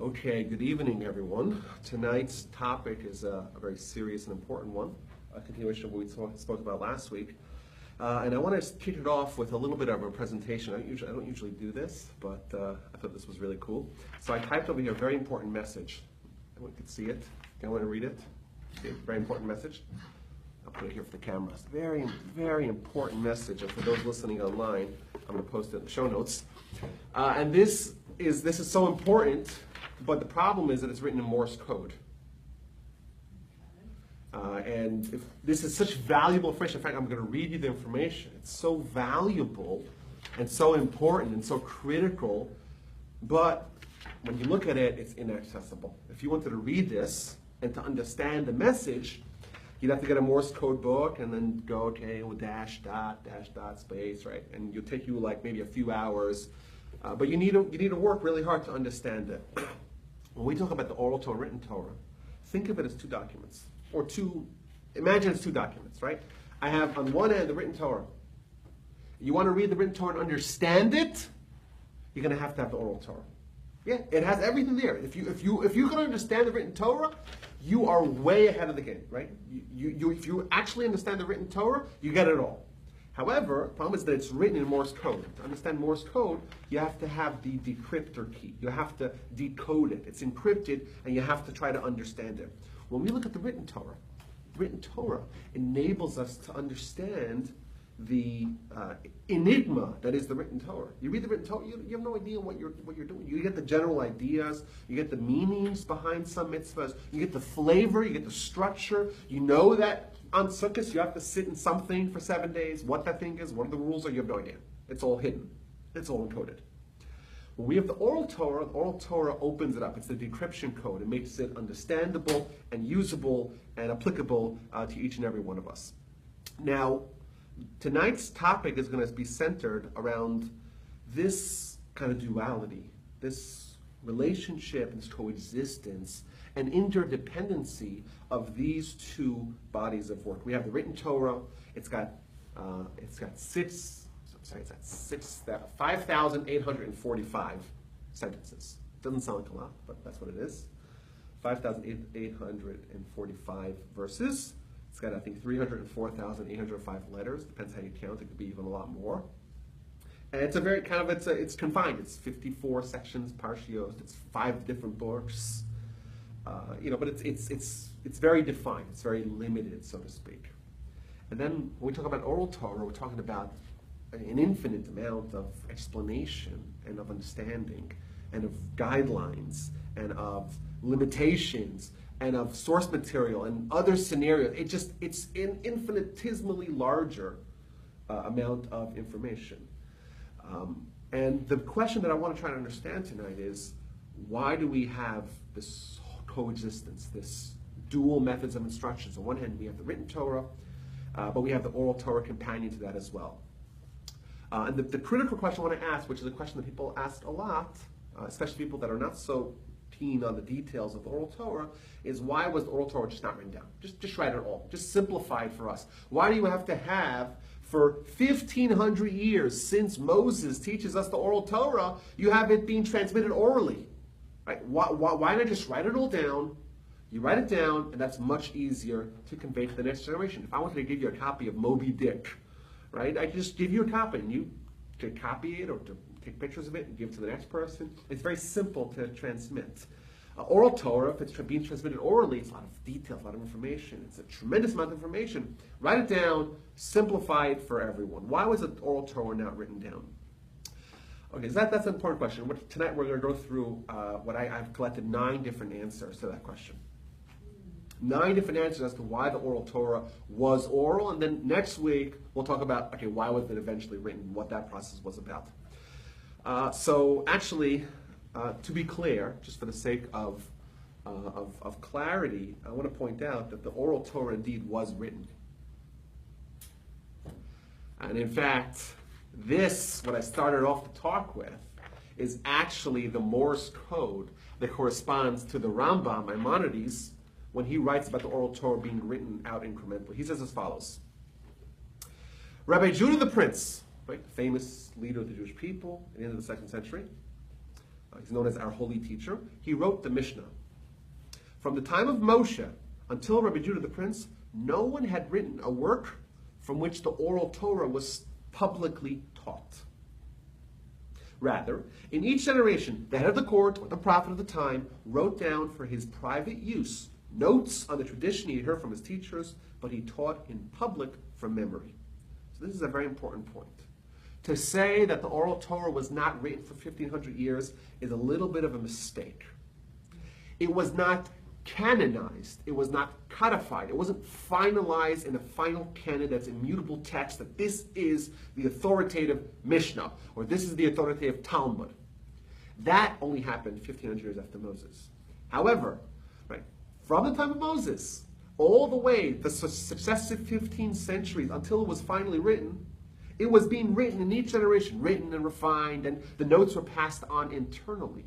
Okay, good evening, everyone. Tonight's topic is a very serious and important one, a continuation of what we spoke about last week. And I want to kick it off with a little bit of a presentation. I don't usually do this, but I thought this was really cool. So I typed over here a very important message. Everyone can see it. I want to read it. See it? Very important message. I'll put it here for the camera. It's a very, very important message. And for those listening online, I'm going to post it in the show notes. And this is so important. But the problem is that it's written in Morse code. And if this is such valuable information. In fact, I'm going to read you the information. It's so valuable and so important and so critical. But when you look at it, it's inaccessible. If you wanted to read this and to understand the message, you'd have to get a Morse code book and then go, okay, with dash, dot, space, right? And it'll take you like maybe a few hours. But you need to work really hard to understand it. When we talk about the Oral Torah, written Torah, think of it as two documents. Imagine it's two documents, right? I have on one end the written Torah. You want to read the written Torah and understand it, you're going to have the Oral Torah. Yeah, it has everything there. If you can understand the written Torah, you are way ahead of the game, right? If you actually understand the written Torah, you get it all. However, the problem is that it's written in Morse code. To understand Morse code, you have to have the decryptor key. You have to decode it. It's encrypted, and you have to try to understand it. When we look at the written Torah enables us to understand the enigma that is the written Torah. You read the written Torah, you have no idea what you're doing. You get the general ideas, you get the meanings behind some mitzvahs, you get the flavor, you get the structure. You know that on Sukkot, you have to sit in something for 7 days. What that thing is, what are the rules are, you have no idea. It's all hidden. It's all encoded. When we have the Oral Torah opens it up. It's the decryption code. It makes it understandable and usable and applicable to each and every one of us. Now, tonight's topic is going to be centered around this kind of duality, this relationship, this coexistence, and interdependency of these two bodies of work. We have the written Torah. It's got 5,845 sentences. Doesn't sound like a lot, but that's what it is. 5,845 verses. It's got, I think, 304,805 letters. Depends how you count. It could be even a lot more. And it's a very it's confined. It's 54 sections, parshios. It's 5 different books. But it's very defined. It's very limited, so to speak. And then when we talk about Oral Torah, we're talking about an infinite amount of explanation and of understanding and of guidelines and of limitations and of source material and other scenarios. It's an infinitesimally larger amount of information. And the question that I want to try to understand tonight is, why do we have this coexistence, this dual methods of instructions? On one hand, we have the written Torah, but we have the Oral Torah companion to that as well. And the critical question I want to ask, which is a question that people ask a lot, especially people that are not so keen on the details of the Oral Torah, is why was the Oral Torah just not written down? Just write it all. Just simplify it for us. Why do you have to have, for 1,500 years since Moses teaches us the Oral Torah, you have it being transmitted orally? Right? Why not just write it all down? You write it down, and that's much easier to convey to the next generation. If I wanted to give you a copy of Moby Dick, right, I just give you a copy, and you can copy it or to take pictures of it and give it to the next person. It's very simple to transmit. Oral Torah, if it's being transmitted orally, it's a lot of details, a lot of information. It's a tremendous amount of information. Write it down, simplify it for everyone. Why was the Oral Torah not written down? Okay, so that's an important question. Tonight we're going to go through I've collected 9 different answers to that question. 9 different answers as to why the Oral Torah was oral, and then next week we'll talk about, okay, why was it eventually written, what that process was about. So actually, to be clear, just for the sake of clarity, I want to point out that the Oral Torah indeed was written. And in fact, what I started off the talk with, is actually the Morse code that corresponds to the Rambam, Maimonides, when he writes about the Oral Torah being written out incrementally. He says as follows: Rabbi Judah the Prince, right, the famous leader of the Jewish people at the end of the 2nd century, he's known as our holy teacher. He wrote the Mishnah. From the time of Moshe until Rabbi Judah the Prince, no one had written a work from which the oral Torah was publicly taught. Rather, in each generation, the head of the court or the prophet of the time wrote down for his private use notes on the tradition he heard from his teachers, but he taught in public from memory. So this is a very important point. To say that the oral Torah was not written for 1,500 years is a little bit of a mistake. It was not canonized. It was not codified. It wasn't finalized in a final canon that's immutable text that this is the authoritative Mishnah or this is the authoritative Talmud. That only happened 1,500 years after Moses. However, right, from the time of Moses all the way the successive 15 centuries until it was finally written, it was being written in each generation, written and refined, and the notes were passed on internally.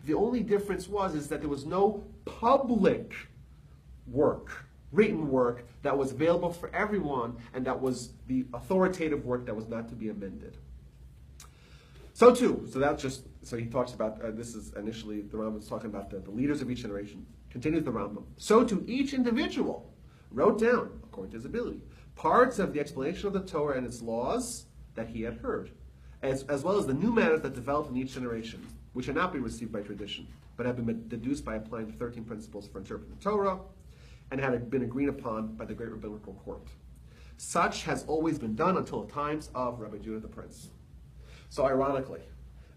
The only difference is that there was no public work, written work, that was available for everyone, and that was the authoritative work that was not to be amended. So he talks about, this is initially, the Rambam was talking about the leaders of each generation. Continues the Rambam. So too, each individual wrote down, according to his ability, parts of the explanation of the Torah and its laws that he had heard, as well as the new matters that developed in each generation, which had not been received by tradition, but had been deduced by applying the 13 principles for interpreting the Torah, and had been agreed upon by the great rabbinical court. Such has always been done until the times of Rabbi Judah the Prince. So ironically,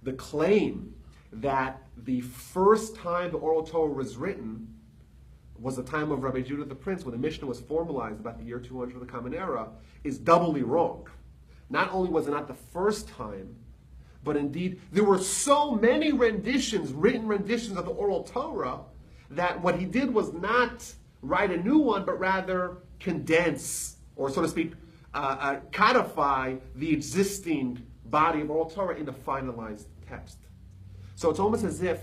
the claim that the first time the oral Torah was written was the time of Rabbi Judah the Prince, when the Mishnah was formalized about the year 200 of the Common Era, is doubly wrong. Not only was it not the first time, but indeed, there were so many written renditions of the oral Torah, that what he did was not write a new one, but rather condense, or so to speak, codify the existing body of oral Torah in the finalized text. So it's almost as if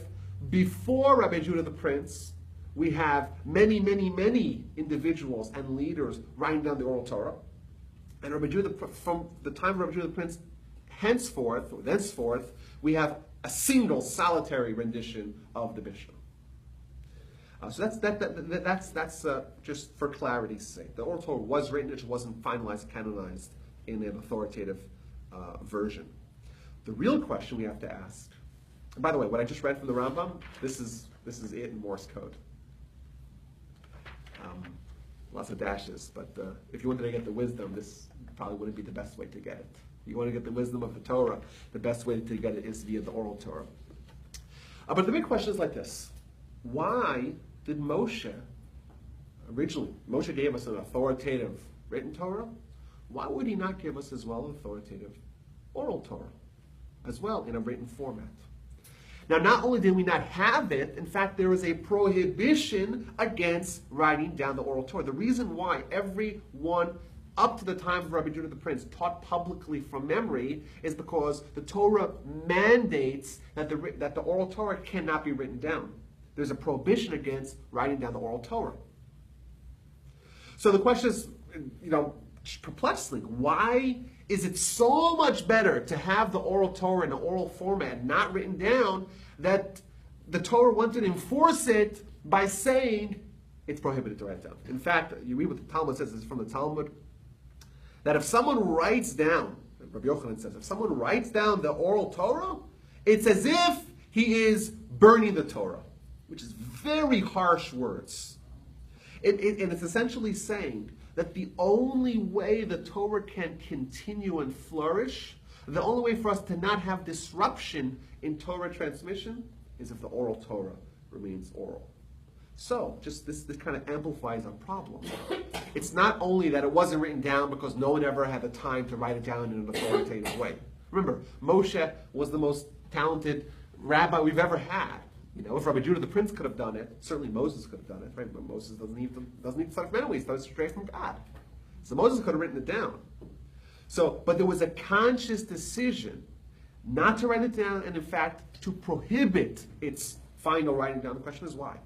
before Rabbi Judah the Prince, we have many individuals and leaders writing down the oral Torah. And Rabbi Judah, from the time of Rabbi Judah the Prince, thenceforth, we have a single solitary rendition of the Mishnah. So that's just for clarity's sake. The oral Torah was written; it just wasn't finalized, canonized in an authoritative version. The real question we have to ask, and by the way, what I just read from the Rambam, this is it in Morse code. Lots of dashes, but if you wanted to get the wisdom, this probably wouldn't be the best way to get it. You want to get the wisdom of the Torah, the best way to get it is via the oral Torah. But the big question is like this. Why did Moshe gave us an authoritative written Torah? Why would he not give us as well an authoritative oral Torah as well in a written format? Now, not only did we not have it, in fact, there was a prohibition against writing down the oral Torah. The reason why everyone up to the time of Rabbi Judah the Prince taught publicly from memory is because the Torah mandates that the oral Torah cannot be written down. There's a prohibition against writing down the oral Torah. So the question is, perplexing. Why is it so much better to have the oral Torah in an oral format, not written down, that the Torah wanted to enforce it by saying it's prohibited to write it down? In fact, you read what the Talmud says, this is from the Talmud, that if someone writes down, Rabbi Yochanan says, if someone writes down the oral Torah, it's as if he is burning the Torah, which is very harsh words. And it's essentially saying that the only way the Torah can continue and flourish, the only way for us to not have disruption in Torah transmission, is if the oral Torah remains oral. So, just this kind of amplifies our problem. It's not only that it wasn't written down because no one ever had the time to write it down in an authoritative way. Remember, Moshe was the most talented rabbi we've ever had. If Rabbi Judah the Prince could have done it, certainly Moses could have done it, right? But Moses doesn't need to start from anyway, he starts straight from God. So Moses could have written it down. But there was a conscious decision not to write it down, and in fact, to prohibit its final writing down. The question is why?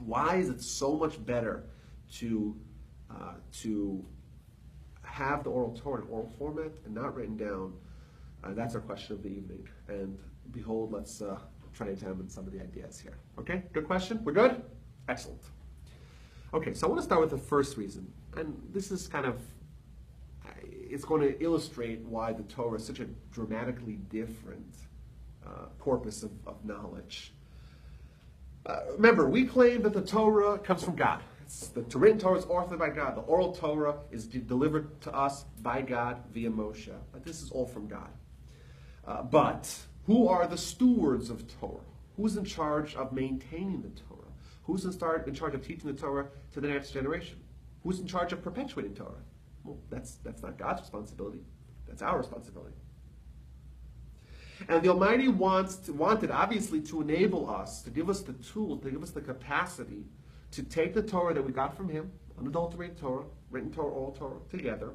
Why is it so much better to have the oral Torah in oral format and not written down? That's our question of the evening. And behold, let's try to examine some of the ideas here. Okay, good question? We're good? Excellent. Okay, so I want to start with the first reason. And this is kind of, it's going to illustrate why the Torah is such a dramatically different corpus of knowledge. Remember, we claim that the Torah comes from God. The written Torah is authored by God. The oral Torah is delivered to us by God via Moshe. But this is all from God. But who are the stewards of Torah? Who's in charge of maintaining the Torah? Who's in charge of teaching the Torah to the next generation? Who's in charge of perpetuating Torah? Well, that's not God's responsibility. That's our responsibility. And the Almighty wanted, obviously, to enable us, to give us the tool, to give us the capacity to take the Torah that we got from Him, unadulterated Torah, written Torah, oral Torah, together,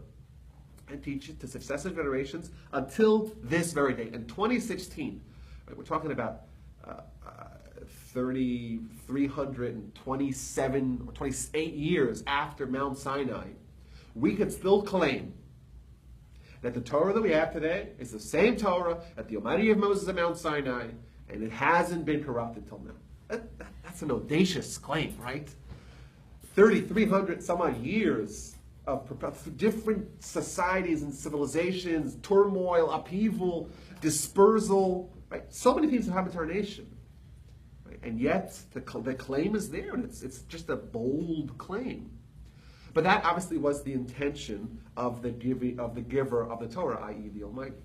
and teach it to successive generations until this very day. In 2016, right, we're talking about 327 or 28 years after Mount Sinai, we could still claim that the Torah that we have today is the same Torah that the Almighty gave Moses at Mount Sinai, and it hasn't been corrupted till now. That's an audacious claim, right? 300 some odd years of different societies and civilizations, turmoil, upheaval, dispersal, right? So many things have happened to our nation. Right? And yet, the claim is there, and it's just a bold claim. But that obviously was the intention of the giver of the Torah, i.e. the Almighty.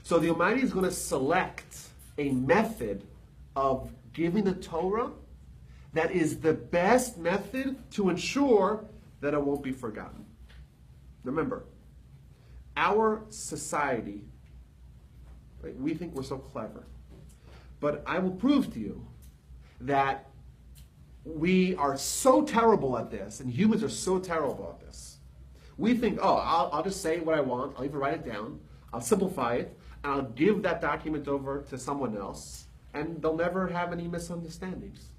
So the Almighty is going to select a method of giving the Torah that is the best method to ensure that it won't be forgotten. Remember, our society, right, we think we're so clever. But I will prove to you that we are so terrible at this, and humans are so terrible at this. We think, oh, I'll just say what I want, I'll even write it down, I'll simplify it, and I'll give that document over to someone else, and they'll never have any misunderstandings.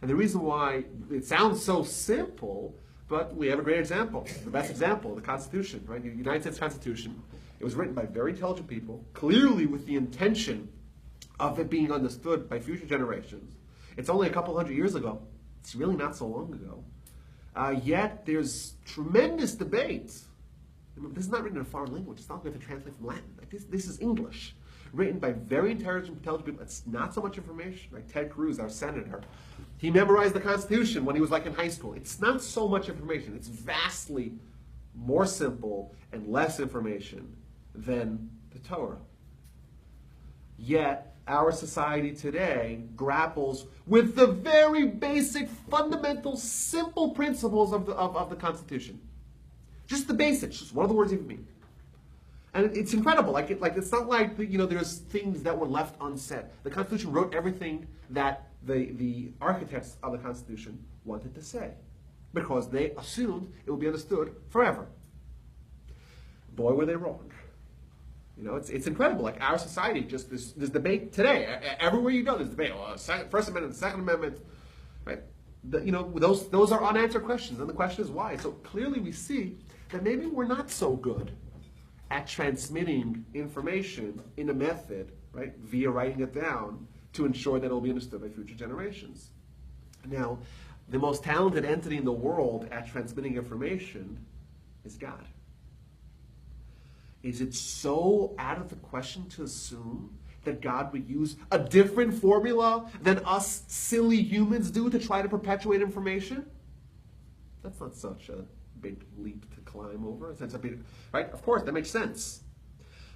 And the reason why it sounds so simple, but we have a great example, the best example, the Constitution, right? The United States Constitution. It was written by very intelligent people, clearly with the intention of it being understood by future generations. It's only a couple hundred years ago. It's really not so long ago. Yet there's tremendous debate. This is not written in a foreign language. It's not going to translate from Latin. Like this is English, written by very intelligent people. It's not so much information. Right? Ted Cruz, our senator, he memorized the Constitution when he was like in high school. It's not so much information. It's vastly more simple and less information than the Torah. Yet our society today grapples with the very basic, fundamental, simple principles of the Constitution. Just the basics, just what do the words even mean? And it's incredible. It's not like there's things that were left unsaid. The Constitution wrote everything that the architects of the Constitution wanted to say, because they assumed it would be understood forever. Boy, were they wrong. It's incredible. Like our society, just this debate today. Everywhere you go, there's debate. First Amendment, Second Amendment, right? Those are unanswered questions, and the question is why. So clearly, we see that maybe we're not so good at transmitting information in a method, right, via writing it down to ensure that it will be understood by future generations. Now, the most talented entity in the world at transmitting information is God. Is it so out of the question to assume that God would use a different formula than us silly humans do to try to perpetuate information? That's not such a big leap to climb over. Right? Of course, that makes sense.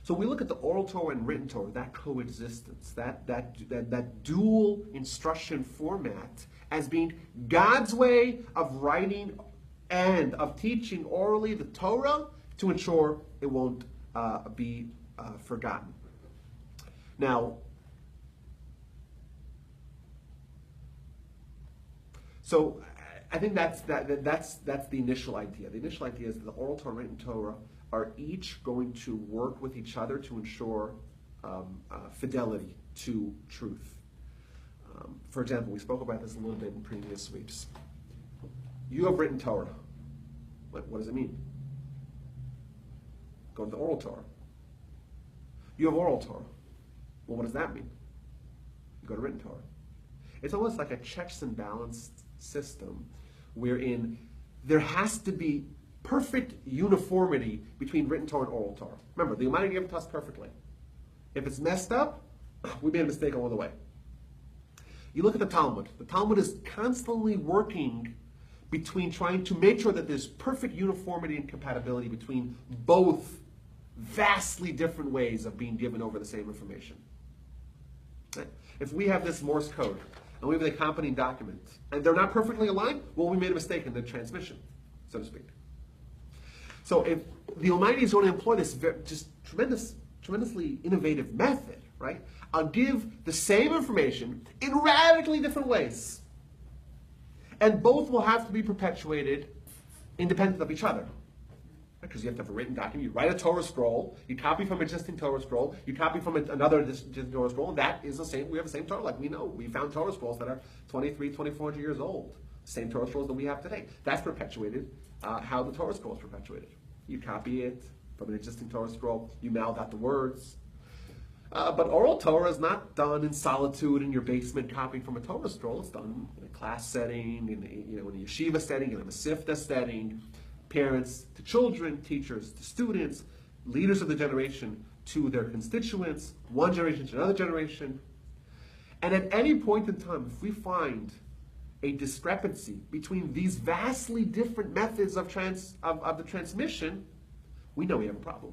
So we look at the oral Torah and written Torah, that coexistence, that dual instruction format as being God's way of writing and of teaching orally the Torah to ensure it won't be forgotten. Now, so I think that's the initial idea. The initial idea is that the oral Torah and written Torah are each going to work with each other to ensure fidelity to truth. For example, we spoke about this a little bit in previous weeks. You have written Torah. What does it mean? Go to the oral Torah. You have oral Torah. Well, what does that mean? You go to written Torah. It's almost like a checks and balance system wherein there has to be perfect uniformity between written Torah and oral Torah. Remember, the Almighty gave it to us perfectly. If it's messed up, we made a mistake all the way. You look at the Talmud. The Talmud is constantly working between trying to make sure that there's perfect uniformity and compatibility between both vastly different ways of being given over the same information. If we have this Morse code and we have the accompanying document and they're not perfectly aligned, well, we made a mistake in the transmission, so to speak. So if the Almighty is going to employ this just tremendously innovative method, right? I'll give the same information in radically different ways. And both will have to be perpetuated independent of each other. Because you have to have a written document. You write a Torah scroll, you copy from an existing Torah scroll, you copy from another existing Torah scroll, and that is the same. We have the same Torah. Like we know, we found Torah scrolls that are 2,400 years old. Same Torah scrolls that we have today. That's perpetuated how the Torah scroll is perpetuated. You copy it from an existing Torah scroll, you mouth out the words. But oral Torah is not done in solitude in your basement copying from a Torah scroll. It's done in a class setting, in a yeshiva setting, in a masifta setting. Parents to children, teachers to students, leaders of the generation to their constituents, one generation to another generation. And at any point in time, if we find a discrepancy between these vastly different methods of the transmission, we know we have a problem.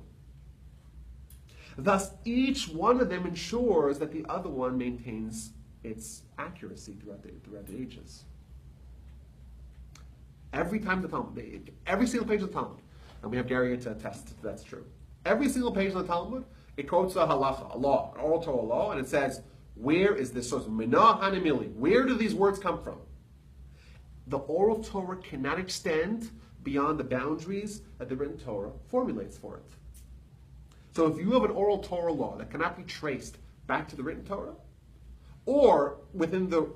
Thus, each one of them ensures that the other one maintains its accuracy throughout the ages. Every time the Talmud, every single page of the Talmud, and we have Gary to attest that that's true. Every single page of the Talmud, it quotes a halacha, a law, an oral Torah law, and it says, where is this source? Minah hanimili. Where do these words come from? The oral Torah cannot extend beyond the boundaries that the written Torah formulates for it. So if you have an oral Torah law that cannot be traced back to the written Torah, or within the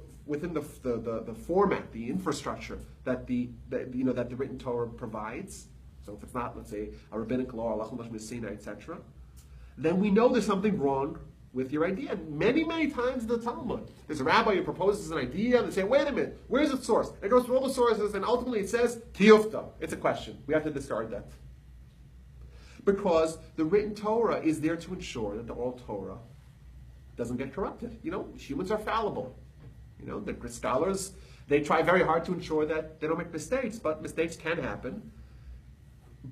format, the infrastructure that the written Torah provides, so if it's not, let's say, a rabbinic law, etc., then we know there's something wrong with your idea. And many, many times in the Talmud, there's a rabbi who proposes an idea, and they say, wait a minute, where's its source? And it goes through all the sources, and ultimately it says, tiyufta. It's a question. We have to discard that. Because the written Torah is there to ensure that the oral Torah doesn't get corrupted. Humans are fallible. The scholars, they try very hard to ensure that they don't make mistakes, but mistakes can happen.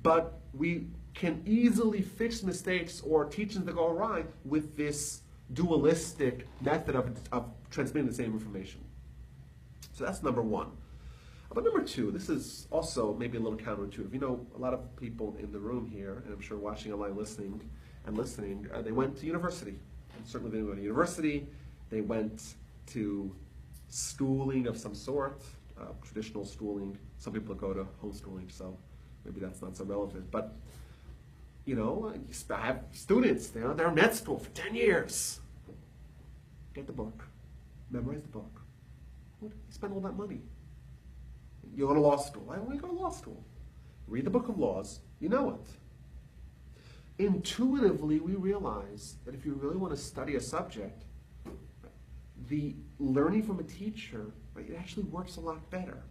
But we can easily fix mistakes or teachings that go awry with this dualistic method of transmitting the same information. So that's number one. But number two, this is also maybe a little counterintuitive. A lot of people in the room here, and I'm sure watching online, listening, they went to university. And certainly they went to university. They went to schooling of some sort, traditional schooling. Some people go to homeschooling, so maybe that's not so relevant. But, I have students, they're in med school for 10 years. Get the book, memorize the book. You spend all that money. You go to law school. Why don't you go to law school? Read the book of laws, you know it. Intuitively, we realize that if you really want to study a subject, the learning from a teacher, right, it actually works a lot better.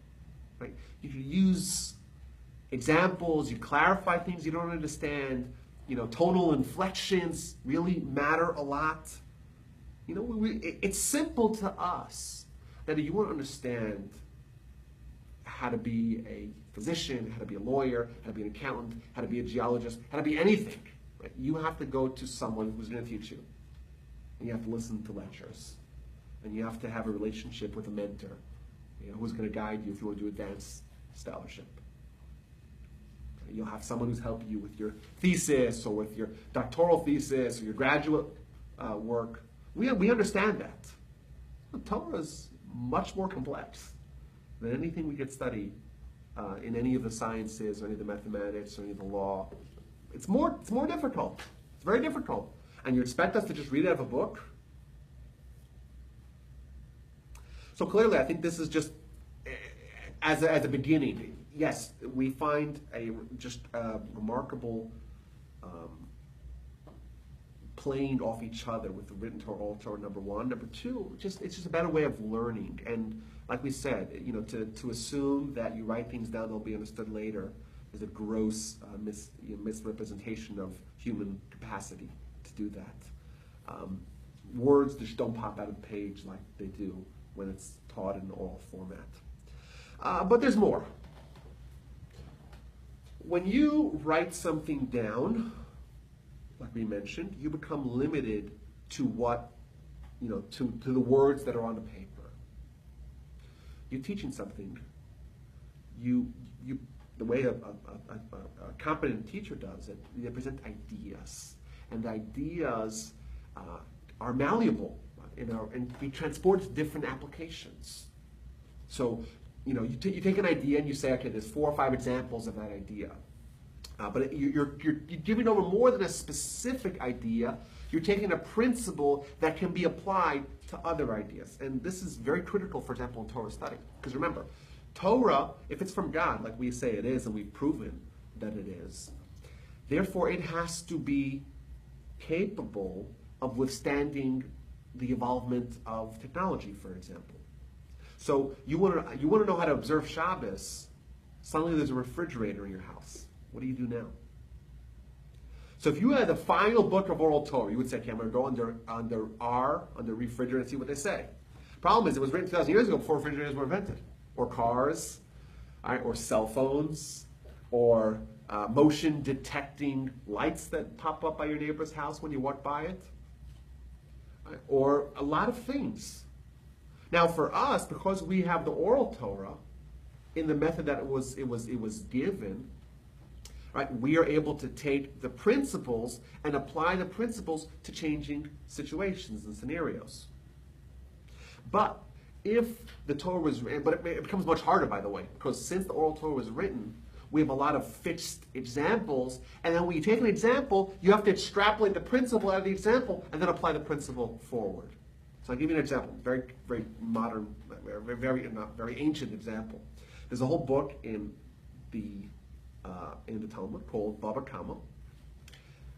Right? You can use examples, you clarify things you don't understand, tonal inflections really matter a lot. It's simple to us that if you want to understand how to be a physician, how to be a lawyer, how to be an accountant, how to be a geologist, how to be anything, right? You have to go to someone who's going to teach you. And you have to listen to lectures. And you have to have a relationship with a mentor, who's going to guide you if you want to do advanced scholarship. You'll have someone who's helping you with your thesis or with your doctoral thesis or your graduate work. We understand that. The Torah is much more complex than anything we could study in any of the sciences or any of the mathematics or any of the law. It's more difficult. It's very difficult. And you expect us to just read it out of a book? So clearly, I think this is just as a beginning. Yes, we find a remarkable playing off each other with the written Torah, Oral Torah, number one. Number two, it's just a better way of learning. And like we said, to assume that you write things down, they'll be understood later, is a gross misrepresentation of human capacity to do that. Words just don't pop out of the page like they do when it's taught in oral format. But there's more. When you write something down, like we mentioned, you become limited to what, to the words that are on the paper. You're teaching something. The way a competent teacher does it, they present ideas, and the ideas are malleable, and be transported to different applications. So, you take an idea and you say, okay, there's 4 or 5 examples of that idea. But you're giving over more than a specific idea. You're taking a principle that can be applied to other ideas. And this is very critical, for example, in Torah study. Because remember, Torah, if it's from God, like we say it is, and we've proven that it is, therefore it has to be capable of withstanding the evolvement of technology, for example. So you want to know how to observe Shabbos. Suddenly there's a refrigerator in your house. What do you do now? So if you had the final book of Oral Torah, you would say, okay, I'm going to go under refrigerator and see what they say. Problem is, it was written 2,000 years ago before refrigerators were invented. Or cars, or cell phones, or motion detecting lights that pop up by your neighbor's house when you walk by it. Or a lot of things. Now for us, because we have the Oral Torah, in the method that it was given, right, we are able to take the principles and apply the principles to changing situations and scenarios. But if the Torah was written, but it becomes much harder, by the way, because since the Oral Torah was written, we have a lot of fixed examples, and then when you take an example, you have to extrapolate the principle out of the example and then apply the principle forward. So I'll give you an example, very, very modern, very ancient example. There's a whole book in the Talmud called Baba Kama,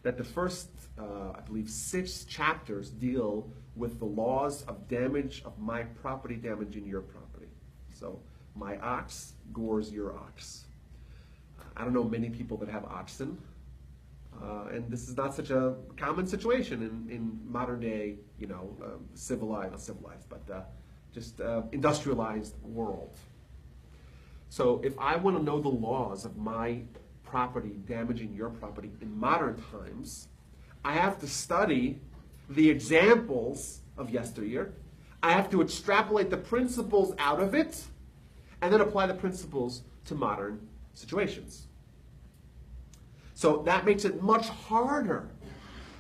that the first, I believe, 6 chapters deal with the laws of damage of my property damaging your property. So my ox gores your ox. I don't know many people that have oxen, and this is not such a common situation in modern day, just industrialized world. So if I want to know the laws of my property damaging your property in modern times, I have to study the examples of yesteryear. I have to extrapolate the principles out of it, and then apply the principles to modern situations. So that makes it much harder.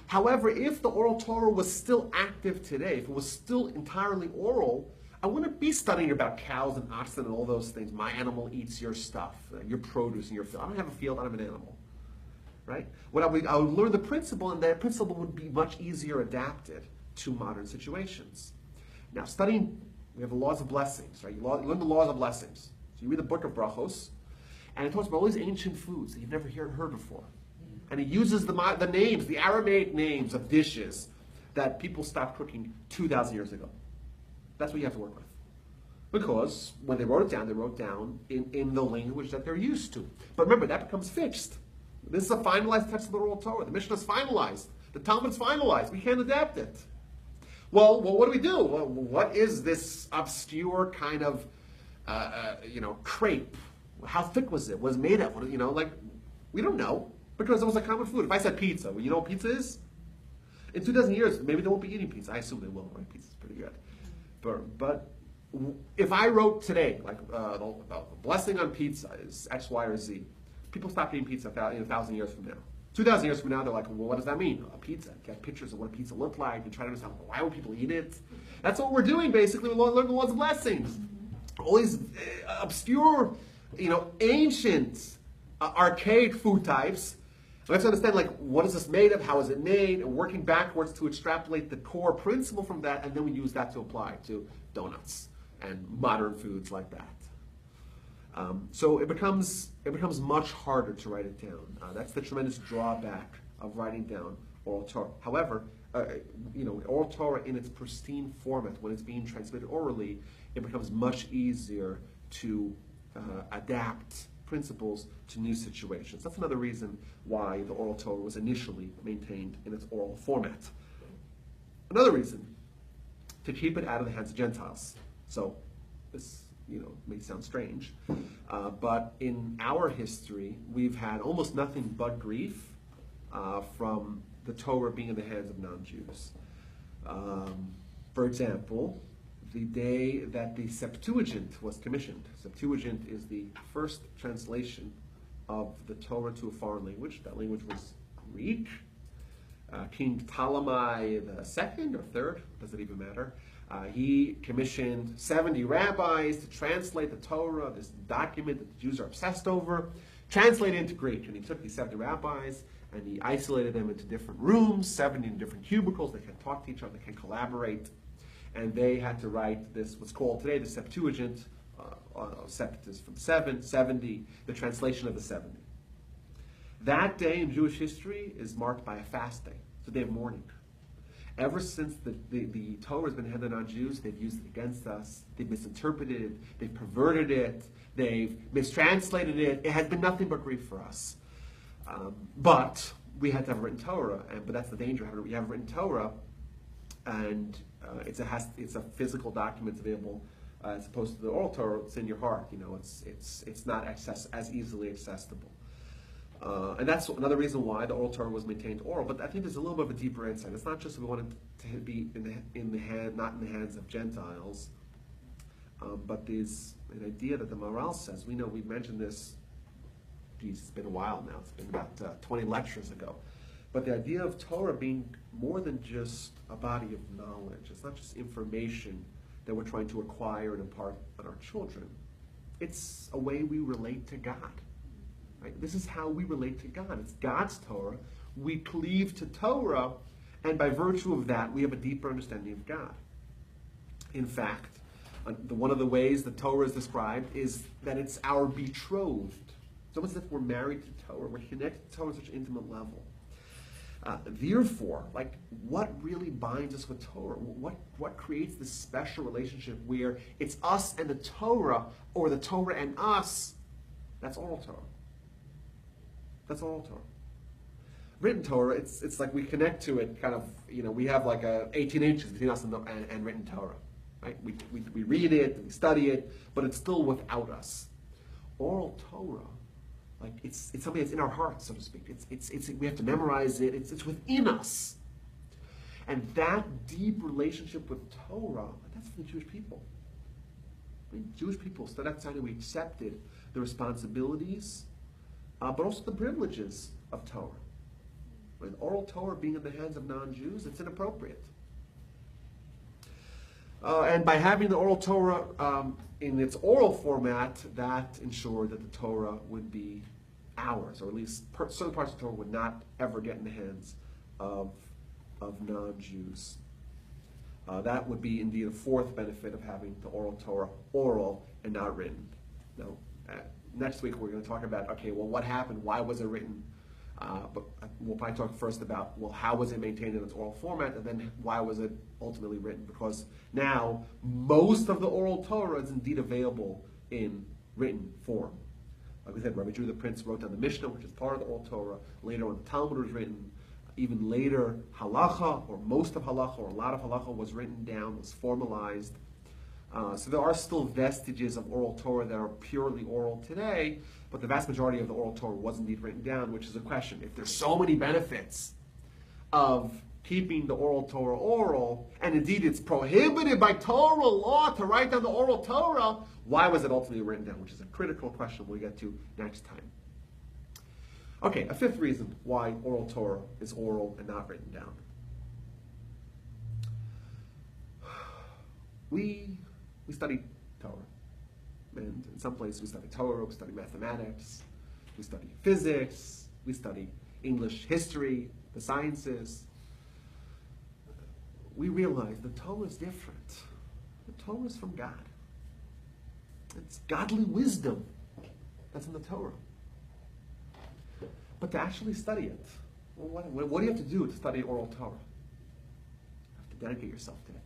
However, if the Oral Torah was still active today, if it was still entirely oral, I wouldn't be studying about cows and oxen and all those things. My animal eats your stuff, your produce and your field. I don't have a field, I'm an animal. Right? I would learn the principle, and that principle would be much easier adapted to modern situations. Now, studying, we have the laws of blessings, right? You learn the laws of blessings. So you read the book of Brachos, and it talks about all these ancient foods that you've never heard before. And it uses the names, the Aramaic names of dishes that people stopped cooking 2,000 years ago. That's what you have to work with. Because when they wrote it down in the language that they're used to. But remember, that becomes fixed. This is a finalized text of the Oral Torah. The Mishnah is finalized. The Talmud is finalized. We can't adapt it. Well, what do we do? Well, what is this obscure kind of, crepe? How thick was it? Was it made of? We don't know. Because it was a common food. If I said pizza, well, you know what pizza is? In 2,000 years, maybe they won't be eating pizza. I assume they will, right? Pizza's pretty good. But if I wrote today, the blessing on pizza is X, Y, or Z, people stop eating pizza 1,000 years from now. 2,000 years from now, they're like, well, what does that mean? A pizza. Get pictures of what a pizza looked like and try to understand, why would people eat it? That's what we're doing, basically. We learn the laws of blessings. All these obscure, ancient, archaic food types. We have to understand, what is this made of? How is it made? And working backwards to extrapolate the core principle from that, and then we use that to apply to donuts and modern foods like that. So it becomes much harder to write it down. That's the tremendous drawback of writing down Oral Torah. However, Oral Torah in its pristine format, when it's being transmitted orally, it becomes much easier to adapt principles to new situations. That's another reason why the Oral Torah was initially maintained in its oral format. Another reason, to keep it out of the hands of Gentiles. So this may sound strange, but in our history, we've had almost nothing but grief from the Torah being in the hands of non-Jews. For example, the day that the Septuagint was commissioned. Septuagint is the first translation of the Torah to a foreign language. That language was Greek. King Ptolemy II or third, doesn't even matter. He commissioned 70 rabbis to translate the Torah, this document that the Jews are obsessed over, translate it into Greek. And he took these 70 rabbis and he isolated them into different rooms, 70 different cubicles. They can't talk to each other, they can't collaborate. And they had to write this, what's called today the Septuagint. Sept is from 70, the translation of the 70. That day in Jewish history is marked by a fast day. It's a day of mourning. Ever since the Torah has been handed on Jews, they've used it against us, they've misinterpreted it, they've perverted it, they've mistranslated it. It has been nothing but grief for us. But we had to have a written Torah, but that's the danger. We have a written Torah, and it's a physical document available as opposed to the oral Torah. It's in your heart. It's not as easily accessible. And that's another reason why the Oral Torah was maintained oral. But I think there's a little bit of a deeper insight. It's not just that we want it to be not in the hands of Gentiles, but there's an idea that the Maharal says. We've mentioned this. It's been a while now. It's been about 20 lectures ago. But the idea of Torah being more than just a body of knowledge. It's not just information that we're trying to acquire and impart on our children. It's a way we relate to God. Right? This is how we relate to God. It's God's Torah. We cleave to Torah, and by virtue of that, we have a deeper understanding of God. In fact, one of the ways the Torah is described is that it's our betrothed. It's almost as if we're married to Torah. We're connected to Torah on such an intimate level. Therefore, what really binds us with Torah? What creates this special relationship where it's us and the Torah, or the Torah and us? That's oral Torah. That's oral Torah. Written Torah, it's like we connect to it kind of, we have 18 inches between us and written Torah. Right? We read it, we study it, but it's still without us. Oral Torah, it's something that's in our hearts, so to speak. It's we have to memorize it. It's within us, and that deep relationship with Torah, that's for the Jewish people. Jewish people stood outside and we accepted the responsibilities, but also the privileges of Torah. With oral Torah being in the hands of non-Jews, it's inappropriate. And by having the oral Torah in its oral format, that ensured that the Torah would be ours, or at least certain parts of the Torah would not ever get in the hands of non-Jews. That would be indeed a fourth benefit of having the oral Torah oral and not written. Now, next week we're going to talk about, what happened? Why was it written? But we'll probably talk first about, how was it maintained in its oral format, and then why was it ultimately written? Because now most of the oral Torah is indeed available in written form. Like we said, Rabbi Judah the Prince wrote down the Mishnah, which is part of the oral Torah. Later on, the Talmud was written. Even later, halacha, or most of halacha, or a lot of halacha was written down, was formalized. So there are still vestiges of oral Torah that are purely oral today, but the vast majority of the oral Torah was indeed written down, which is a question. If there's so many benefits of keeping the oral Torah oral, and indeed it's prohibited by Torah law to write down the oral Torah, why was it ultimately written down? Which is a critical question we'll get to next time. Okay, a fifth reason why oral Torah is oral and not written down. We study Torah. And in some places we study Torah, we study mathematics, we study physics, we study English history, the sciences. We realize the Torah is different. The Torah is from God. It's godly wisdom that's in the Torah. But to actually study it, what do you have to do to study oral Torah? dedicate yourself to it.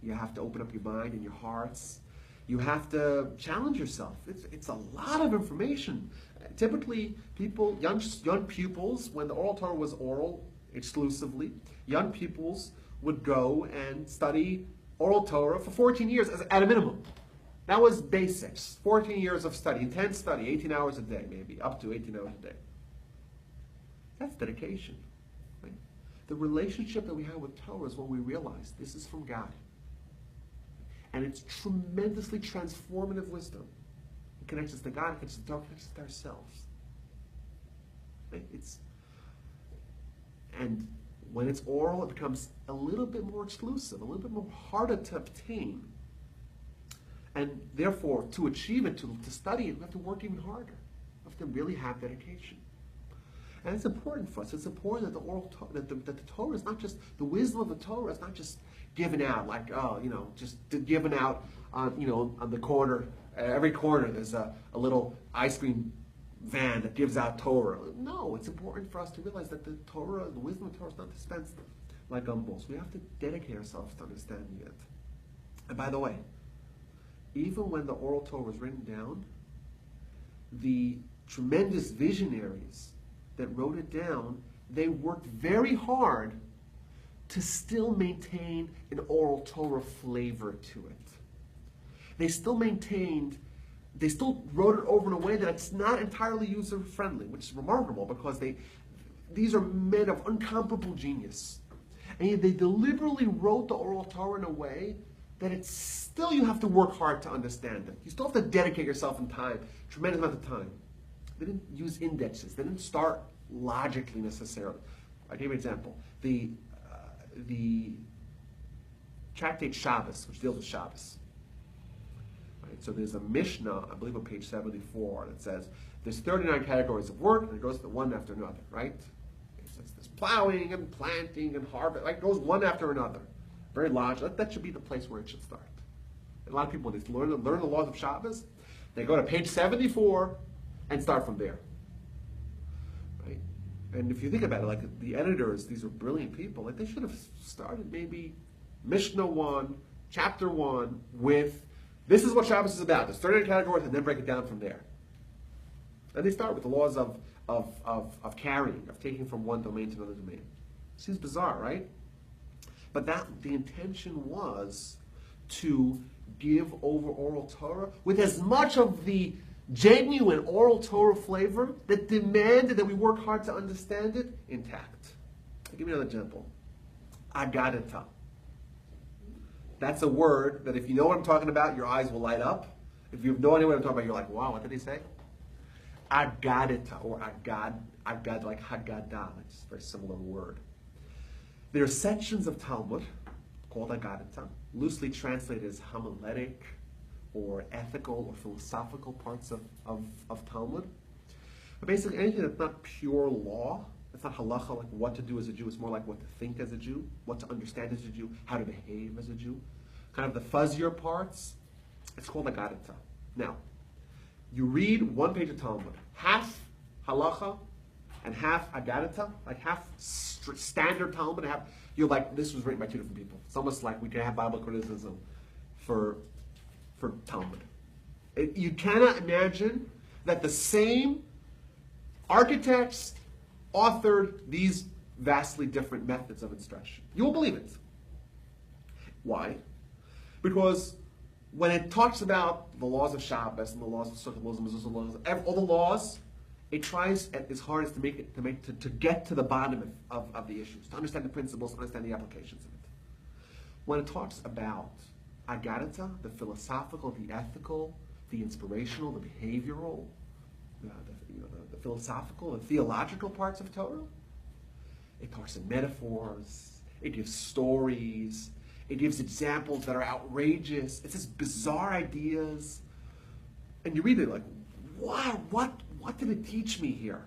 You have to open up your mind and your hearts. You have to challenge yourself. It's a lot of information. Typically, people, young pupils, when the Oral Torah was oral exclusively, young pupils would go and study Oral Torah for 14 years at a minimum. That was basics. 14 years of study, intense study, 18 hours a day maybe, up to 18 hours a day. That's dedication. Right? The relationship that we have with Torah is when we realize this is from God. And it's tremendously transformative wisdom. It connects us to God, it connects us to Torah, it connects us to ourselves. Right? And when it's oral, it becomes a little bit more exclusive, a little bit more harder to obtain. And therefore, to achieve it, to study it, we have to work even harder. We have to really have dedication. And it's important for us. It's important that the Torah is not just, the wisdom of the Torah is not just given out, like, just given out on the corner. Every corner there's a little ice cream van that gives out Torah. No, it's important for us to realize that the Torah, the wisdom of the Torah is not dispensed like gumballs. We have to dedicate ourselves to understanding it. And by the way, even when the Oral Torah was written down, the tremendous visionaries that wrote it down, they worked very hard to still maintain an Oral Torah flavor to it. They still wrote it over in a way that it's not entirely user-friendly, which is remarkable because these are men of incomparable genius. And yet they deliberately wrote the Oral Torah in a way that it's still, you have to work hard to understand it. You still have to dedicate yourself in time, tremendous amount of time. They didn't use indexes. They didn't start logically necessarily. I'll give you an example. The Tractate Shabbos, which deals with Shabbos. Right? So there's a Mishnah, I believe on page 74, that says there's 39 categories of work, and it goes to one after another, right? It says there's plowing and planting and harvest, like it goes one after another. Very logical. That should be the place where it should start. And a lot of people, when they learn the laws of Shabbos, they go to page 74 and start from there. Right? And if you think about it, like the editors, these are brilliant people, like they should have started maybe Mishnah 1, chapter 1, with this is what Shabbos is about. There's 39 categories, and then break it down from there. And they start with the laws of carrying, of taking from one domain to another domain. Seems bizarre, right? But the intention was to give over Oral Torah with as much of the genuine Oral Torah flavor that demanded that we work hard to understand it intact. I'll give you another example. Agadata. That's a word that if you know what I'm talking about, your eyes will light up. If you have no idea what I'm talking about, you're like, wow, what did he say? Agadata, or agad, like Haggadah. It's a very similar word. There are sections of Talmud called Agadata, loosely translated as homiletic or ethical or philosophical parts of Talmud. But basically anything that's not pure law, it's not halacha, like what to do as a Jew, it's more like what to think as a Jew, what to understand as a Jew, how to behave as a Jew. Kind of the fuzzier parts, it's called Agadata. Now, you read one page of Talmud, half halacha, and half Agadata, like half standard Talmud, and half, you're like, this was written by two different people. It's almost like we can have Bible criticism for Talmud. You cannot imagine that the same architects authored these vastly different methods of instruction. You won't believe it. Why? Because when it talks about the laws of Shabbos and the laws of circumcision, all the laws, it tries as hard as to get to the bottom of the issues, to understand the principles, to understand the applications of it. When it talks about Agadata, the philosophical, the ethical, the inspirational, the behavioral, the philosophical and theological parts of Torah, it talks in metaphors, it gives stories, it gives examples that are outrageous, it says bizarre ideas, and you read it like, wow, what did it teach me here?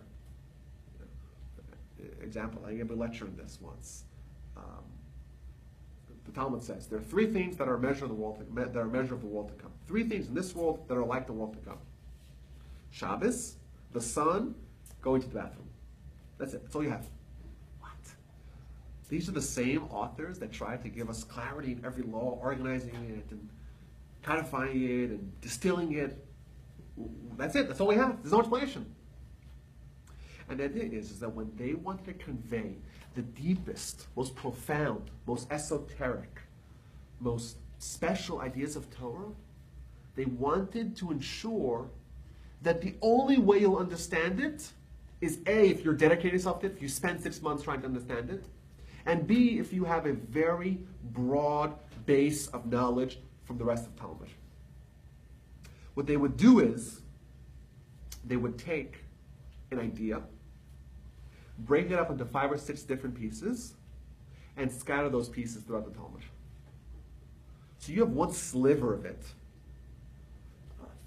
Example, I gave a lecture on this once. The Talmud says there are three things that are a measure of the world to come. Three things in this world that are like the world to come: Shabbos, the sun, going to the bathroom. That's it. That's all you have. What? These are the same authors that try to give us clarity in every law, organizing it and codifying it and distilling it. That's it. That's all we have. There's no explanation. And the idea is that when they wanted to convey the deepest, most profound, most esoteric, most special ideas of Torah, they wanted to ensure that the only way you'll understand it is A, if you're dedicating yourself to it, if you spend 6 months trying to understand it, and B, if you have a very broad base of knowledge from the rest of Talmud. What they would do is, they would take an idea, break it up into 5 or 6 different pieces, and scatter those pieces throughout the Talmud. So you have one sliver of it,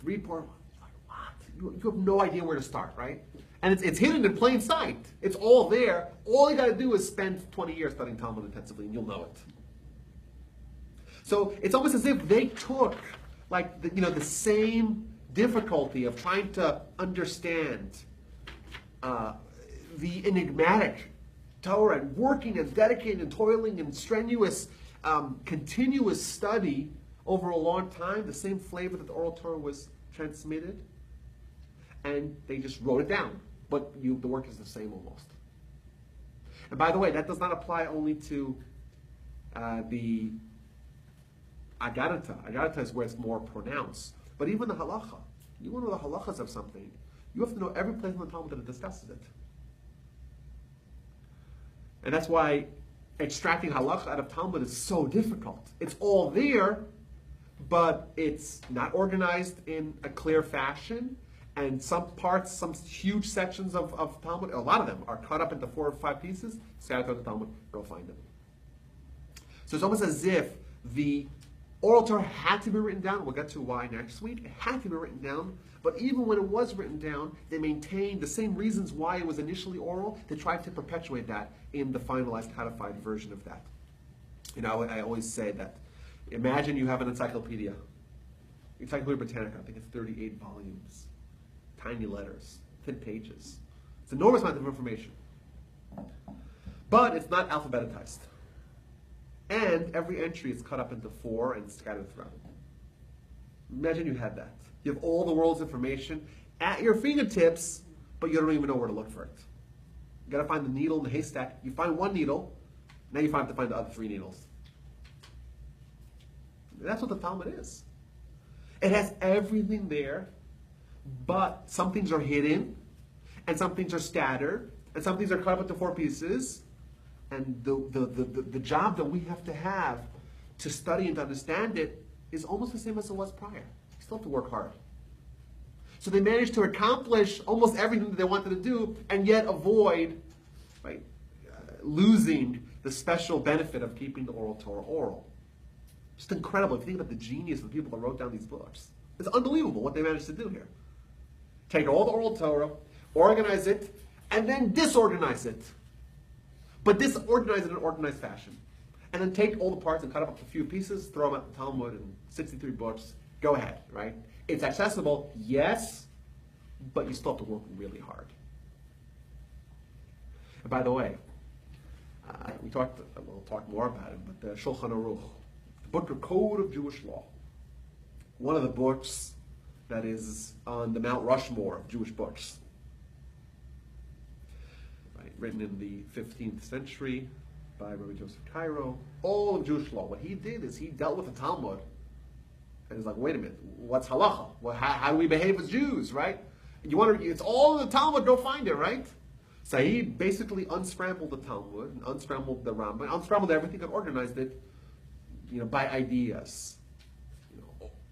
3-part, like what? You have no idea where to start, right? And it's hidden in plain sight. It's all there. All you got to do is spend 20 years studying Talmud intensively, and you'll know it. So it's almost as if they took, like, the same difficulty of trying to understand the enigmatic Torah and working and dedicating and toiling and strenuous, continuous study over a long time, the same flavor that the Oral Torah was transmitted, and they just wrote it down. But the work is the same almost. And by the way, that does not apply only to the Agarata. Agarata is where it's more pronounced. But even the halacha. You want to know the halachas of something, you have to know every place in the Talmud that it discusses it. And that's why extracting halacha out of Talmud is so difficult. It's all there, but it's not organized in a clear fashion. And some parts, some huge sections of Talmud, a lot of them are cut up into 4 or 5 pieces, scattered throughout the Talmud, go find them. So it's almost as if the Oral Torah had to be written down. We'll get to why next week. It had to be written down, but even when it was written down, they maintained the same reasons why it was initially oral. They tried to perpetuate that in the finalized codified version of that. I always say that, imagine you have an encyclopedia. Encyclopedia Britannica, I think it's 38 volumes. Tiny letters, thin pages. It's an enormous amount of information. But it's not alphabetized. And every entry is cut up into 4 and scattered throughout. Imagine you had that. You have all the world's information at your fingertips, but you don't even know where to look for it. You got to find the needle in the haystack. You find one needle, now you have to find the other 3 needles. That's what the Talmud is. It has everything there, but some things are hidden, and some things are scattered, and some things are cut up into 4 pieces. And the job that we have to study and to understand it is almost the same as it was prior. You still have to work hard. So they managed to accomplish almost everything that they wanted to do, and yet avoid losing the special benefit of keeping the Oral Torah oral. Just incredible. If you think about the genius of the people that wrote down these books. It's unbelievable what they managed to do here. Take all the Oral Torah, organize it, and then disorganize it. But disorganize it in an organized fashion. And then take all the parts and cut up a few pieces, throw them at the Talmud and 63 books. Go ahead, right? It's accessible, yes, but you still have to work really hard. And by the way, we'll talk more about it, but the Shulchan Aruch, the book of Code of Jewish Law, one of the books that is on the Mount Rushmore of Jewish books. Written in the 15th century by Rabbi Joseph Cairo, all of Jewish law. What he did is he dealt with the Talmud, and he's like, wait a minute, what's halacha? Well, how do we behave as Jews, right? It's all in the Talmud, go find it, right? So he basically unscrambled the Talmud, and unscrambled the Rambam, unscrambled everything and organized it, by ideas.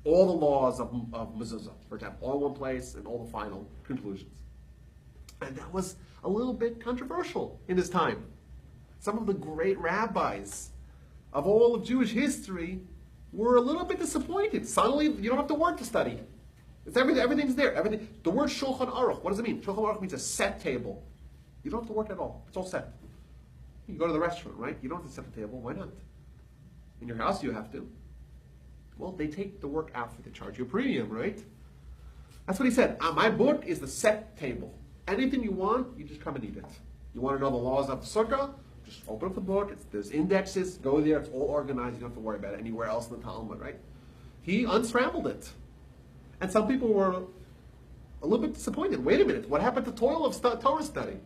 All the laws of mezuzah, for example, all in one place, and all the final conclusions. And that was a little bit controversial in his time. Some of the great rabbis of all of Jewish history were a little bit disappointed. Suddenly, you don't have to work to study. It's everything's there. The word Shulchan Aruch, what does it mean? Shulchan Aruch means a set table. You don't have to work at all. It's all set. You go to the restaurant, right? You don't have to set the table. Why not? In your house, you have to. Well, they take the work out for they charge you a premium, right? That's what he said. My book is the set table. Anything you want, you just come and eat it. You want to know the laws of the sukkah? Just open up the book. There's indexes. Go there. It's all organized. You don't have to worry about it anywhere else in the Talmud, right? He unscrambled it. And some people were a little bit disappointed. Wait a minute. What happened to toil of Torah study?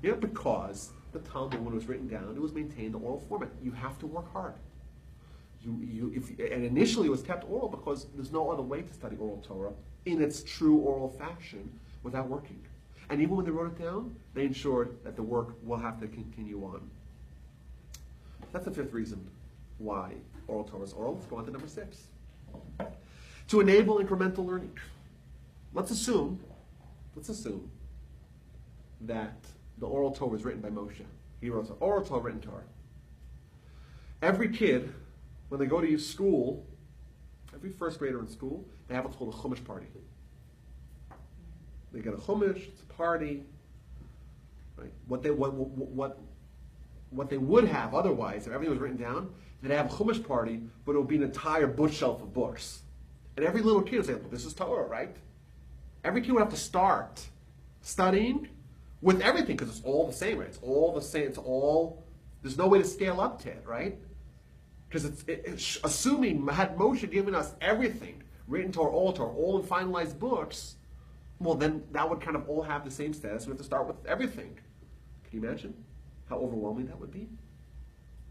Because the Talmud, when it was written down, it was maintained in oral format. You have to work hard. And initially it was kept oral because there's no other way to study oral Torah in its true oral fashion without working. And even when they wrote it down, they ensured that the work will have to continue on. That's the fifth reason why oral Torah is oral. Let's go on to number 6. To enable incremental learning. Let's assume that the oral Torah was written by Moshe. He wrote the oral Torah, written Torah. Every kid, when they go to school, every first grader in school, they have what's called a chumash party. They get a chumash, it's a party. Right? What they would have otherwise, if everything was written down, they'd have a chumash party, but it would be an entire bookshelf of books. And every little kid would say, well, this is Torah, right? Every kid would have to start studying with everything, because it's all the same, right? It's all the same, there's no way to scale up to it, right? Because it's assuming, had Moshe given us everything, written Torah, all in finalized books, well, then that would kind of all have the same status. We have to start with everything. Can you imagine how overwhelming that would be?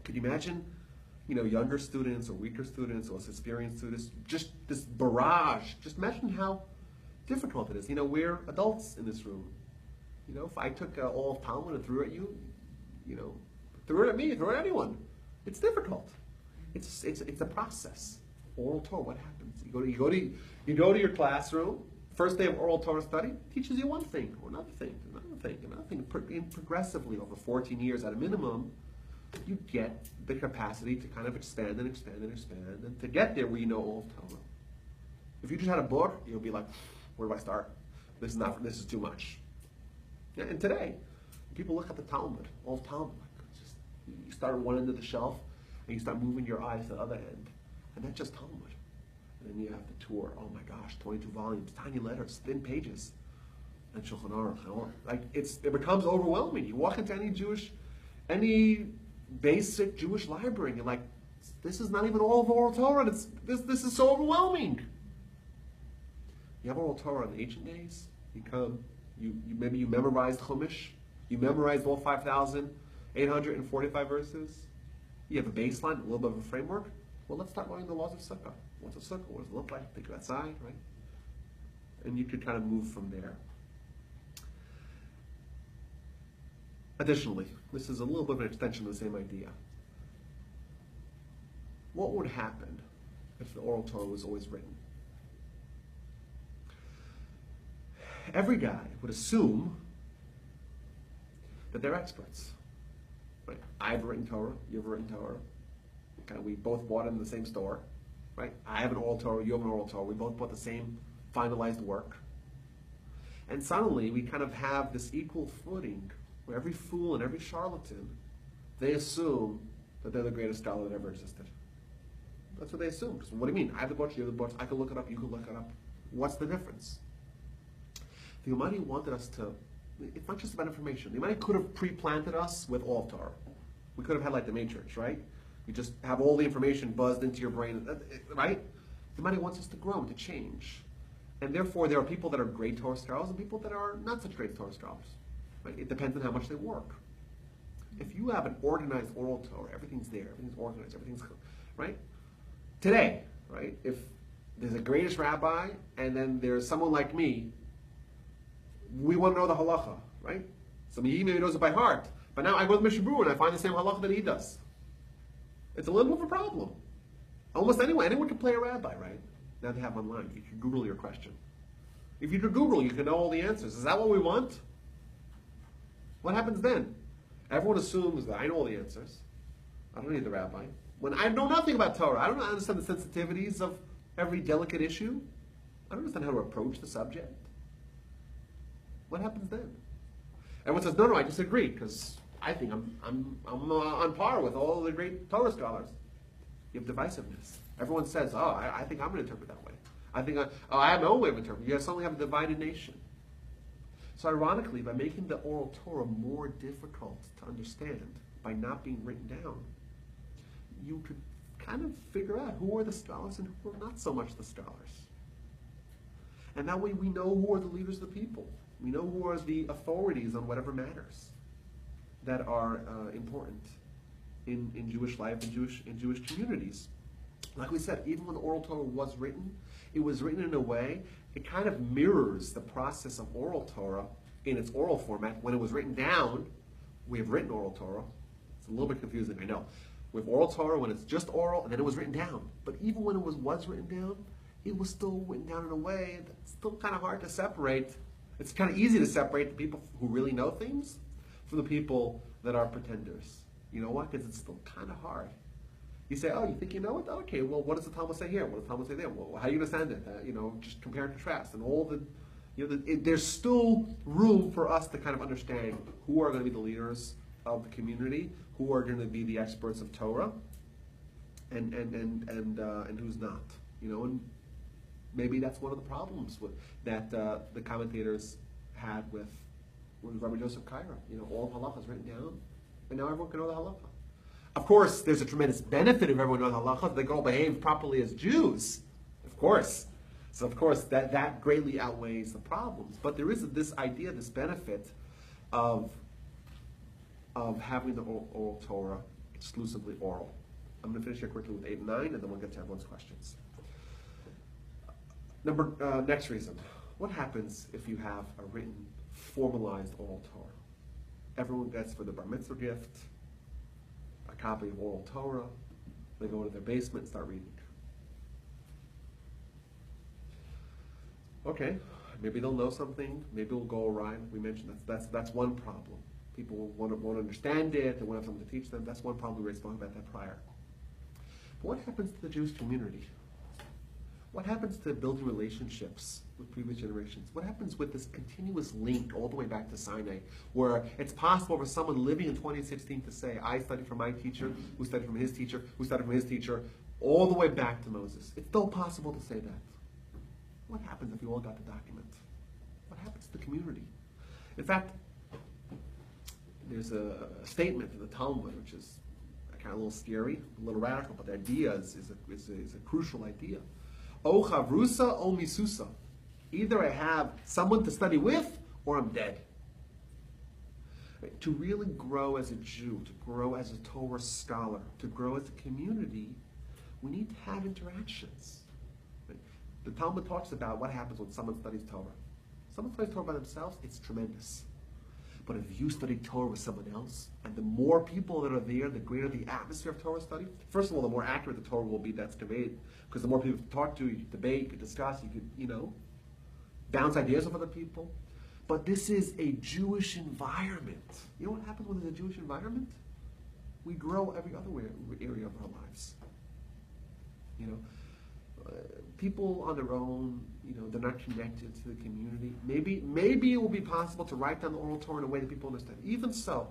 Could you imagine, younger students or weaker students or less experienced students, just this barrage? Just imagine how difficult it is. We're adults in this room. If I took all of Talmud and threw it at you, threw it at me, threw it at anyone, it's difficult. It's a process. Oral Torah, what happens? You go to your classroom. First day of oral Torah study teaches you one thing, or another thing, another thing, another thing. Progressively, over 14 years at a minimum, you get the capacity to kind of expand and expand and expand, and to get there where you know all of Torah. If you just had a book, you'll be like, where do I start? This is too much. Yeah, and today, people look at the Talmud, all of Talmud. You start at one end of the shelf, and you start moving your eyes to the other end, and that's just Talmud. And then you have the tour. Oh my gosh, 22 volumes, tiny letters, thin pages, and Shulchan Aruch. Like it becomes overwhelming. You walk into any basic Jewish library, and you're like, this is not even all of oral Torah. This is so overwhelming. You have oral Torah in the ancient days. Maybe you memorized Chumash. You memorized all 5,845 verses. You have a baseline, a little bit of a framework. Well, let's start learning the laws of Sukkah. What's a Sukkah? What does it look like? Take it outside, right? And you could kind of move from there. Additionally, this is a little bit of an extension of the same idea. What would happen if the oral Torah was always written? Every guy would assume that they're experts. Right? I've written Torah, you've written Torah. Okay, we both bought it in the same store. Right? I have an oral Torah, you have an oral Torah. We both bought the same finalized work. And suddenly we kind of have this equal footing where every fool and every charlatan, they assume that they're the greatest scholar that ever existed. That's what they assume. Because what do you mean? I have the books, you have the books, I can look it up, you can look it up. What's the difference? The Almighty wanted us to, it's not just about information. The Almighty could have pre-planted us with all of Torah. We could have had like the Matrix, right? You just have all the information buzzed into your brain, right? The Almighty wants us to grow, to change. And therefore, there are people that are great Torah scholars and people that are not such great Torah scholars. Right? It depends on how much they work. If you have an organized oral Torah, everything's there, everything's organized, everything's, right? Today, right, if there's a greatest rabbi and then there's someone like me, we want to know the halacha, right? Some of you maybe knows it by heart, but now I go to Mishabur and I find the same halacha that he does. It's a little bit of a problem. Almost anyone can play a rabbi, right? Now they have online. You can Google your question. If you do Google, you can know all the answers. Is that what we want? What happens then? Everyone assumes that I know all the answers. I don't need the rabbi. When I know nothing about Torah, I don't understand the sensitivities of every delicate issue. I don't understand how to approach the subject. What happens then? Everyone says, no, I disagree, because I think I'm on par with all the great Torah scholars. You have divisiveness. Everyone says, I think I'm going to interpret that way. I have my own way of interpreting. You suddenly have a divided nation. So ironically, by making the Oral Torah more difficult to understand, by not being written down, you could kind of figure out who are the scholars and who are not so much the scholars. And that way we know who are the leaders of the people. We know who are the authorities on whatever matters that are important in Jewish life and Jewish communities. Like we said, even when the Oral Torah was written, it was written in a way, it kind of mirrors the process of Oral Torah in its oral format. When it was written down, we have written Oral Torah. It's a little bit confusing, I know. With Oral Torah, when it's just oral, and then it was written down. But even when it was written down, it was still written down in a way that's still kind of hard to separate. It's kind of easy to separate the people who really know things from the people that are pretenders. You know what? Because it's still kind of hard. You say, oh, you think you know it? Okay, well, what does the Talmud say here? What does the Talmud say there? Well, how are you going to understand it? Just compare and contrast. And all the, there's still room for us to kind of understand who are going to be the leaders of the community, who are going to be the experts of Torah, and who's not. And maybe that's one of the problems that the commentators had with Rabbi Joseph Cairo. All of halacha is written down, and now everyone can know the halacha. Of course, there's a tremendous benefit of everyone knowing halacha. They all behave properly as Jews, of course. So, of course, that greatly outweighs the problems. But there is this idea, this benefit of having the oral Torah exclusively oral. I'm going to finish here quickly with 8 and 9, and then we'll get to everyone's questions. Next reason. What happens if you have a written, formalized oral Torah? Everyone gets for the bar mitzvah gift a copy of Oral Torah. They go to their basement and start reading. Okay, maybe they'll know something. Maybe it'll go awry. We mentioned that's one problem. People won't understand it. They won't have someone to teach them. That's one problem. We were talking about that prior. But what happens to the Jewish community? What happens to building relationships with previous generations? What happens with this continuous link all the way back to Sinai, where it's possible for someone living in 2016 to say, I studied from my teacher, who studied from his teacher, who studied from his teacher, all the way back to Moses? It's still possible to say that. What happens if you all got the document? What happens to the community? In fact, there's a statement in the Talmud, which is kind of a little scary, a little radical, but the idea is a crucial idea. O chavrusa, o misusa. Either I have someone to study with, or I'm dead. Right? To really grow as a Jew, to grow as a Torah scholar, to grow as a community, we need to have interactions. Right? The Talmud talks about what happens when someone studies Torah. Someone studies Torah by themselves, it's tremendous. But if you study Torah with someone else, and the more people that are there, the greater the atmosphere of Torah study. First of all, the more accurate the Torah will be that's conveyed, because the more people you talk to, you can debate, you can discuss, you could, bounce ideas of other people. But this is a Jewish environment. You know what happens when there's a Jewish environment? We grow every other area of our lives. People on their own, they're not connected to the community. Maybe it will be possible to write down the Oral Torah in a way that people understand. Even so,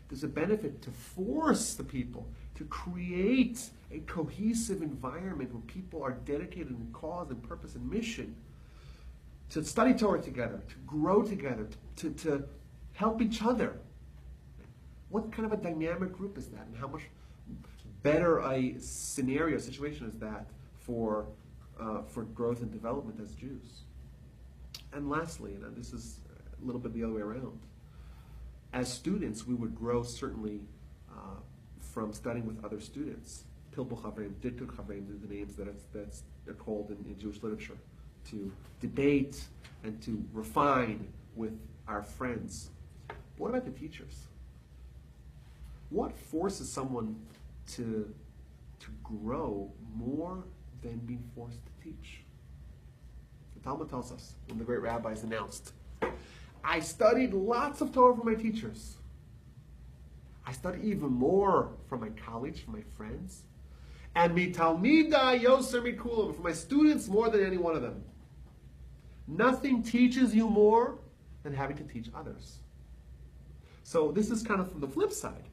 there's a benefit to force the people to create a cohesive environment where people are dedicated in cause and purpose and mission to study Torah together, to grow together, to help each other. What kind of a dynamic group is that, and how much better a situation is that for growth and development as Jews? And lastly, this is a little bit the other way around. As students, we would grow certainly from studying with other students. Pilpul Chavreim, Diktuk Chavreim, the names they're called in Jewish literature. To debate and to refine with our friends. But what about the teachers? What forces someone to grow more than being forced to teach? The Talmud tells us, when the great rabbis announced, I studied lots of Torah from my teachers. I studied even more from my colleagues, from my friends. And mi talmida yoser mikulam, from my students more than any one of them. Nothing teaches you more than having to teach others. So this is kind of from the flip side.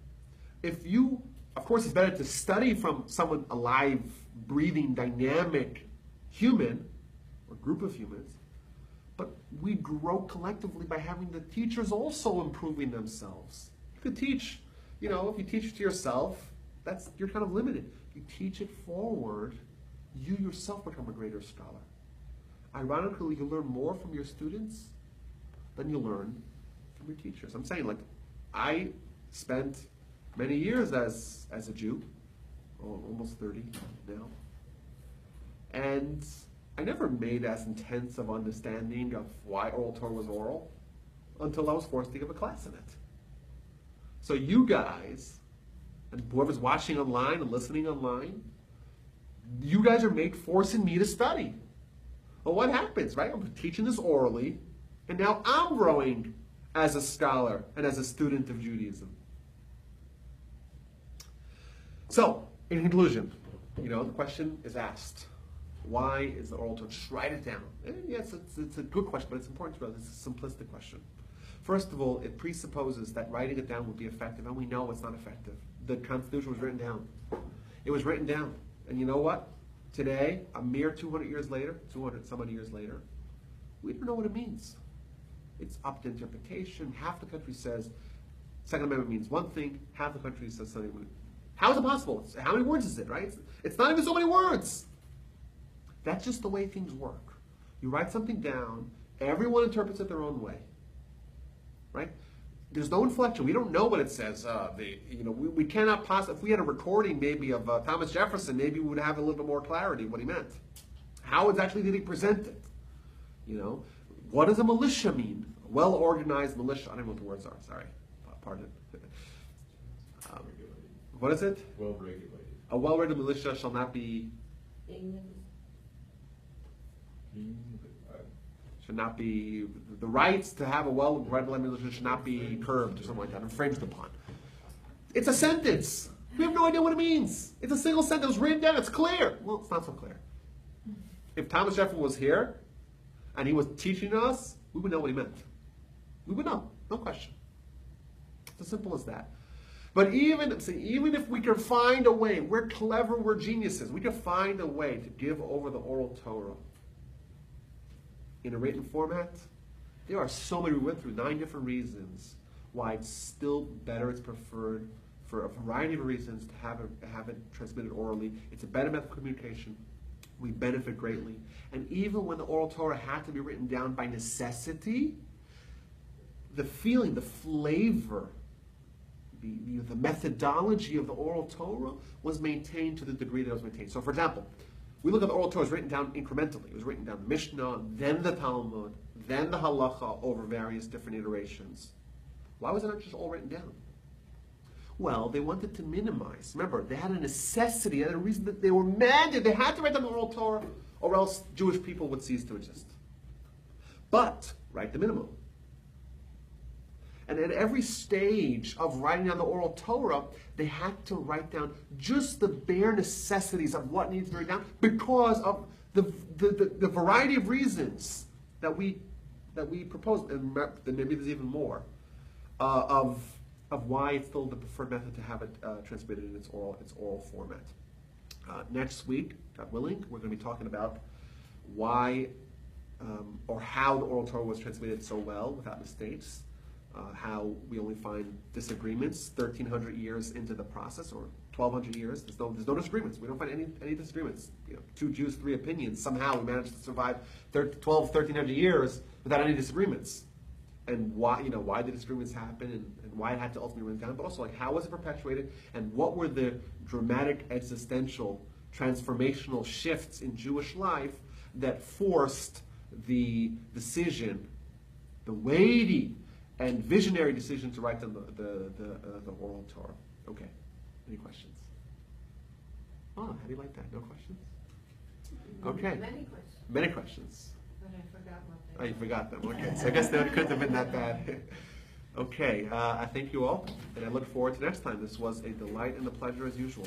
Of course, it's better to study from someone alive, breathing, dynamic human, or group of humans. But we grow collectively by having the teachers also improving themselves. You could teach, if you teach it to yourself, you're kind of limited. If you teach it forward, you yourself become a greater scholar. Ironically, you learn more from your students than you learn from your teachers. I'm saying, I spent many years as a Jew, almost 30 now, and I never made as intense of understanding of why Oral Torah was oral until I was forced to give a class in it. So you guys, and whoever's watching online and listening online, you guys are forcing me to study. Well, what happens, right? I'm teaching this orally, and now I'm growing as a scholar and as a student of Judaism. So, in conclusion, the question is asked. Why is the Oral Torah? Just write it down. Yes, it's a good question, but it's important to realize it's a simplistic question. First of all, it presupposes that writing it down would be effective, and we know it's not effective. The Constitution was written down. It was written down. And you know what? Today, a mere 200 years later, 200 some odd years later, we don't know what it means. It's up to interpretation. Half the country says Second Amendment means one thing, half the country says something. How is it possible? How many words is it, right? It's not even so many words. That's just the way things work. You write something down, everyone interprets it their own way, right? There's no inflection. We don't know what it says. We cannot possibly, if we had a recording maybe of Thomas Jefferson, maybe we would have a little bit more clarity what he meant. How exactly did he present it? What does a militia mean? A well-organized militia. I don't know what the words are. Sorry. Pardon. What is it? Well-regulated. A well-regulated militia shall not be... Should not be... The rights to have a well-regulated militia should not be curbed or something like that, infringed upon. It's a sentence. We have no idea what it means. It's a single sentence written down. It's clear. Well, it's not so clear. If Thomas Jefferson was here and he was teaching us, we would know what he meant. We would know. No question. It's as simple as that. But even if we can find a way, we're clever, we're geniuses, we can find a way to give over the Oral Torah in a written format. There are so many, we went through 9 different reasons why it's still better, it's preferred for a variety of reasons to have it transmitted orally. It's a better method of communication. We benefit greatly. And even when the Oral Torah had to be written down by necessity, the feeling, the flavor, the methodology of the Oral Torah was maintained to the degree that it was maintained. So, for example, we look at the Oral Torah, it was written down incrementally. It was written down the Mishnah, then the Talmud, then the Halacha over various different iterations. Why was it not just all written down? Well, they wanted to minimize. Remember, they had a necessity, they had a reason that they were mandated. They had to write down the Oral Torah, or else Jewish people would cease to exist. But, write the minimum. And at every stage of writing down the Oral Torah, they had to write down just the bare necessities of what needs to be written down because of the variety of reasons that we propose, and maybe there's even more, of why it's still the preferred method to have it transmitted in its oral format. Next week, God willing, we're going to be talking about why or how the Oral Torah was transmitted so well without mistakes. How we only find disagreements 1,300 years into the process, or 1,200 years. There's no disagreements. We don't find any disagreements. 2 Jews, 3 opinions. Somehow we managed to survive 1,300 years without any disagreements. And why the disagreements happened, and why it had to ultimately run down, but also how was it perpetuated, and what were the dramatic existential transformational shifts in Jewish life that forced the decision, the weighty and visionary decision to write down the Oral Torah. Okay. Any questions? Oh, how do you like that? No questions? Okay. Many questions. But I forgot what they Oh, you forgot them. Okay. So I guess that couldn't have been that bad. Okay. I thank you all, and I look forward to next time. This was a delight and a pleasure as usual.